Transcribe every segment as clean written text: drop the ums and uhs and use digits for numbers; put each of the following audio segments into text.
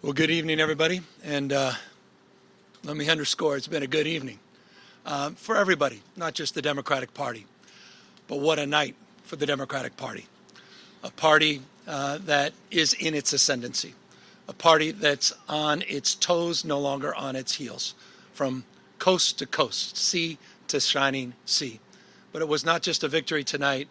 Well, good evening, everybody. And let me underscore, it's been a good evening for everybody, not just the Democratic Party. But what a night for the Democratic Party. A party that is in its ascendancy. A party that's on its toes, no longer on its heels. From coast to coast, sea to shining sea. But it was not just a victory tonight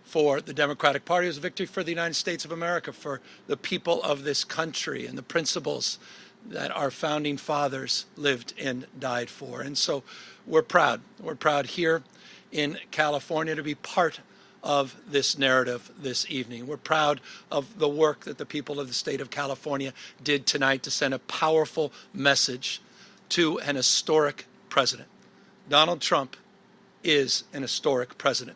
for the Democratic Party. It was a victory for the United States of America, for the people of this country and the principles that our founding fathers lived and died for. And so we're proud. We're proud here in California to be part of this narrative this evening. We're proud of the work that the people of the state of California did tonight to send a powerful message to an historic president. Donald Trump is an historic president.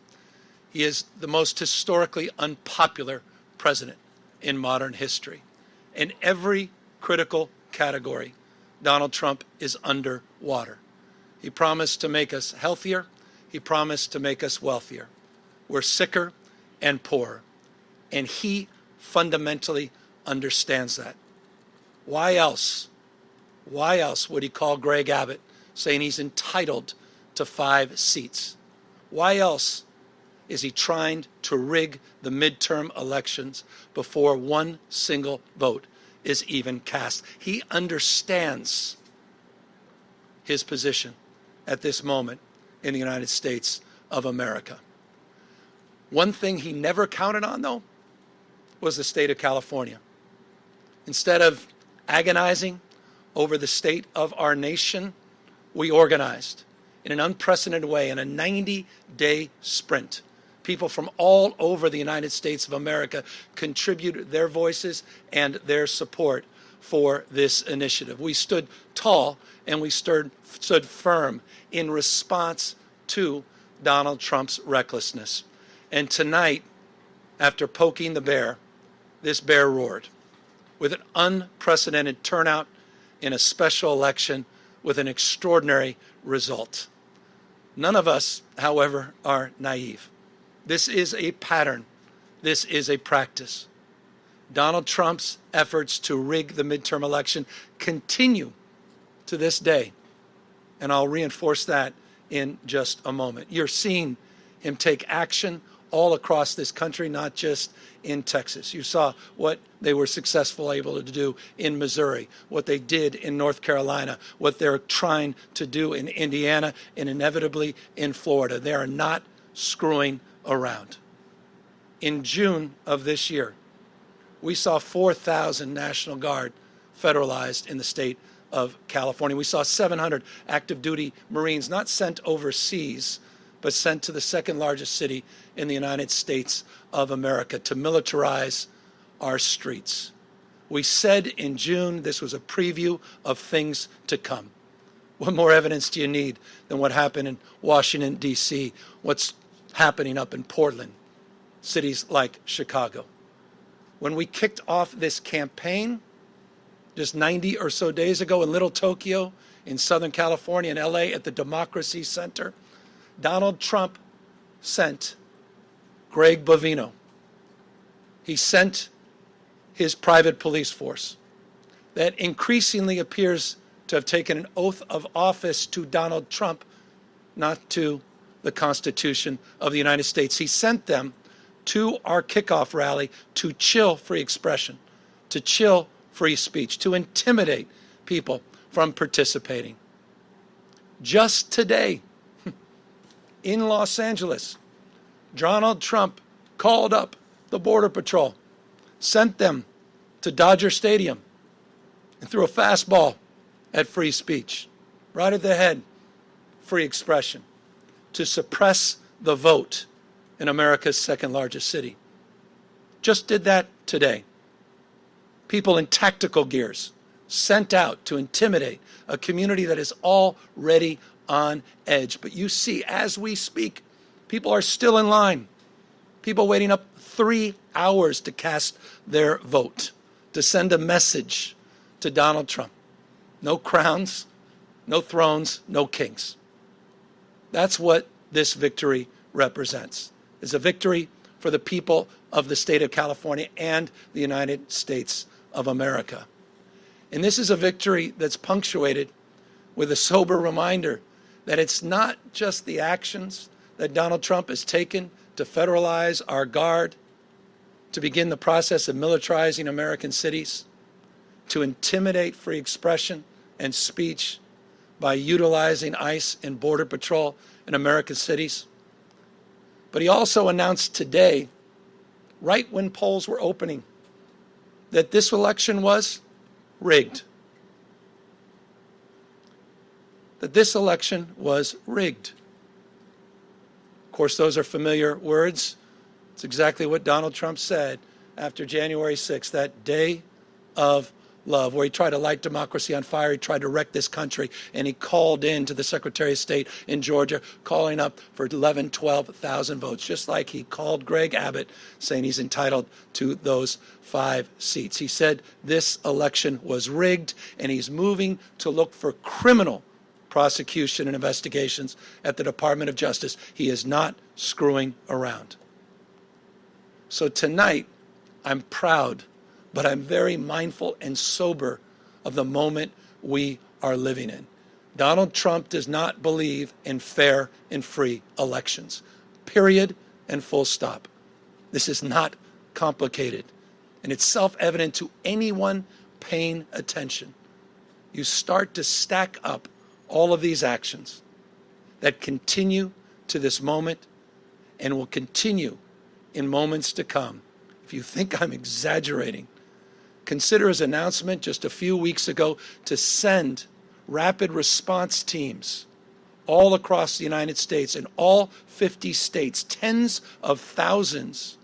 He is the most historically unpopular president in modern history. In every critical category, Donald Trump is underwater. He promised to make us healthier. He promised to make us wealthier. We're sicker and poorer. And he fundamentally understands that. Why else would he call Greg Abbott saying he's entitled to 5 seats? Why else is he trying to rig the midterm elections before one single vote is even cast? He understands his position at this moment in the United States of America. One thing he never counted on, though, was the state of California. Instead of agonizing over the state of our nation, we organized in an unprecedented way in a 90-day sprint. People from all over the United States of America contributed their voices and their support for this initiative. We stood tall and we stood firm in response to Donald Trump's recklessness. And tonight, after poking the bear, this bear roared with an unprecedented turnout in a special election with an extraordinary result. None of us, however, are naive. This is a pattern. This is a practice. Donald Trump's efforts to rig the midterm election continue to this day. And I'll reinforce that in just a moment. You're seeing him take action all across this country, not just in Texas. You saw what they were successfully able to do in Missouri, what they did in North Carolina, what they're trying to do in Indiana, and inevitably in Florida. They are not screwing around. In June of this year, we saw 4,000 National Guard federalized in the state of California. We saw 700 active duty Marines not sent overseas, but sent to the second largest city in the United States of America to militarize our streets. We said in June this was a preview of things to come. What more evidence do you need than what happened in Washington, D.C., what's happening up in Portland, cities like Chicago? When we kicked off this campaign just 90 or so days ago in Little Tokyo, in Southern California, in L.A., at the Democracy Center, Donald Trump sent Greg Bovino. He sent his private police force that increasingly appears to have taken an oath of office to Donald Trump, not to the Constitution of the United States. He sent them to our kickoff rally to chill free expression, to chill free speech, to intimidate people from participating. Just today, in Los Angeles, Donald Trump called up the Border Patrol, sent them to Dodger Stadium, and threw a fastball at free speech, right at the head, free expression, to suppress the vote in America's second largest city. Just did that today. People in tactical gears sent out to intimidate a community that is already on edge. But you see, as we speak, people are still in line. People waiting up 3 hours to cast their vote, to send a message to Donald Trump. No crowns, no thrones, no kings. That's what this victory represents. It's a victory for the people of the state of California and the United States of America. And this is a victory that's punctuated with a sober reminder that it's not just the actions that Donald Trump has taken to federalize our guard, to begin the process of militarizing American cities, to intimidate free expression and speech by utilizing ICE and Border Patrol in American cities. But he also announced today, right when polls were opening, that this election was rigged. That this election was rigged. Of course, those are familiar words. It's exactly what Donald Trump said after January 6th, that day of love, where he tried to light democracy on fire. He tried to wreck this country, and he called in to the Secretary of State in Georgia, calling up for 11, 12,000 votes, just like he called Greg Abbott, saying he's entitled to those 5 seats. He said this election was rigged, and he's moving to look for criminal prosecution and investigations at the Department of Justice. He is not screwing around. So tonight, I'm proud, but I'm very mindful and sober of the moment we are living in. Donald Trump does not believe in fair and free elections, period and full stop. This is not complicated, and it's self-evident to anyone paying attention. You start to stack up all of these actions that continue to this moment and will continue in moments to come. If you think I'm exaggerating, consider his announcement just a few weeks ago to send rapid response teams all across the United States, in all 50 states, tens of thousands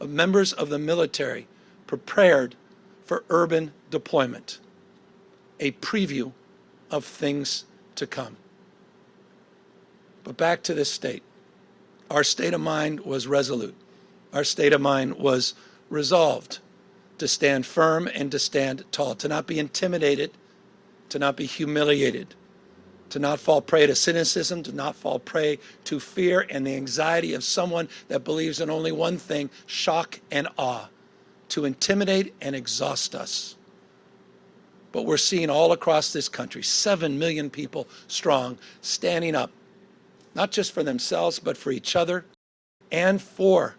of members of the military prepared for urban deployment. A preview of things to come. But back to this state. Our state of mind was resolute. Our state of mind was resolved to stand firm and to stand tall, to not be intimidated, to not be humiliated, to not fall prey to cynicism, to not fall prey to fear and the anxiety of someone that believes in only one thing, shock and awe, to intimidate and exhaust us. But we're seeing all across this country, 7 million people strong, standing up, not just for themselves, but for each other and for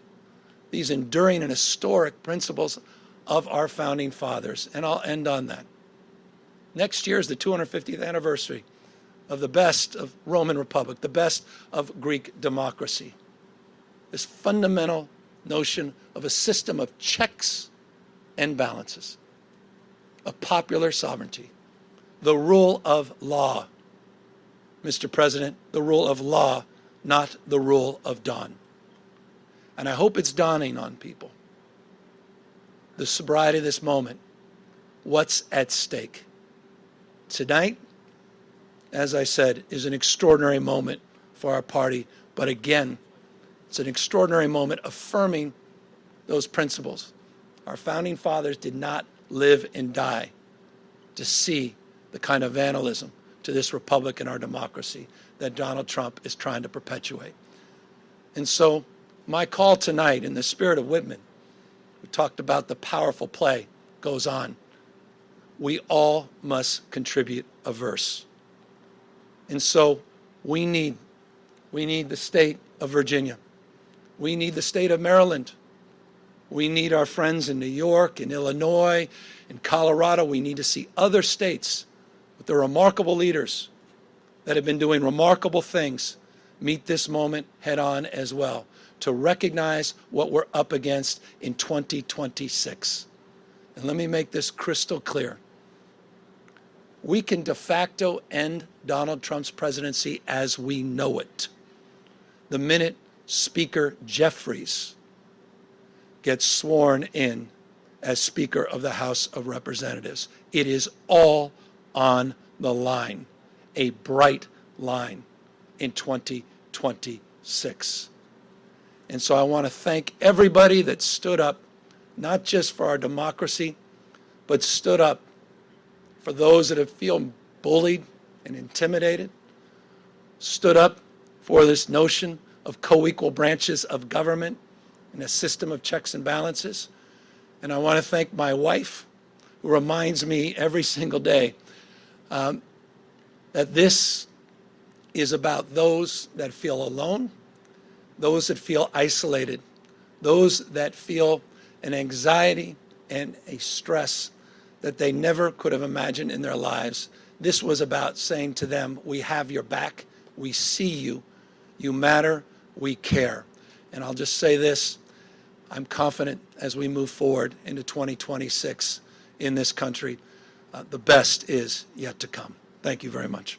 these enduring and historic principles of our founding fathers. And I'll end on that. Next year is the 250th anniversary of the best of Roman Republic, the best of Greek democracy. This fundamental notion of a system of checks and balances, of popular sovereignty, the rule of law. Mr. President, the rule of law, not the rule of dawn. And I hope it's dawning on people, the sobriety of this moment, what's at stake. Tonight, as I said, is an extraordinary moment for our party, but again, it's an extraordinary moment affirming those principles. Our founding fathers did not live and die to see the kind of vandalism to this republic and our democracy that Donald Trump is trying to perpetuate. And so my call tonight, in the spirit of Whitman, who talked about the powerful play, goes on. We all must contribute a verse. And so we need the state of Virginia. We need the state of Maryland. We need our friends in New York, in Illinois, in Colorado. We need to see other states with the remarkable leaders that have been doing remarkable things meet this moment head on as well, to recognize what we're up against in 2026. And let me make this crystal clear. We can de facto end Donald Trump's presidency as we know it the minute Speaker Jeffries gets sworn in as Speaker of the House of Representatives. It is all on the line, a bright line in 2026. And so I want to thank everybody that stood up, not just for our democracy, but stood up for those that have feel bullied and intimidated, stood up for this notion of co-equal branches of government and a system of checks and balances. And I want to thank my wife, who reminds me every single day that this is about those that feel alone, those that feel isolated, those that feel an anxiety and a stress that they never could have imagined in their lives. This was about saying to them, we have your back, we see you, you matter, we care. And I'll just say this, I'm confident as we move forward into 2026 in this country, the best is yet to come. Thank you very much.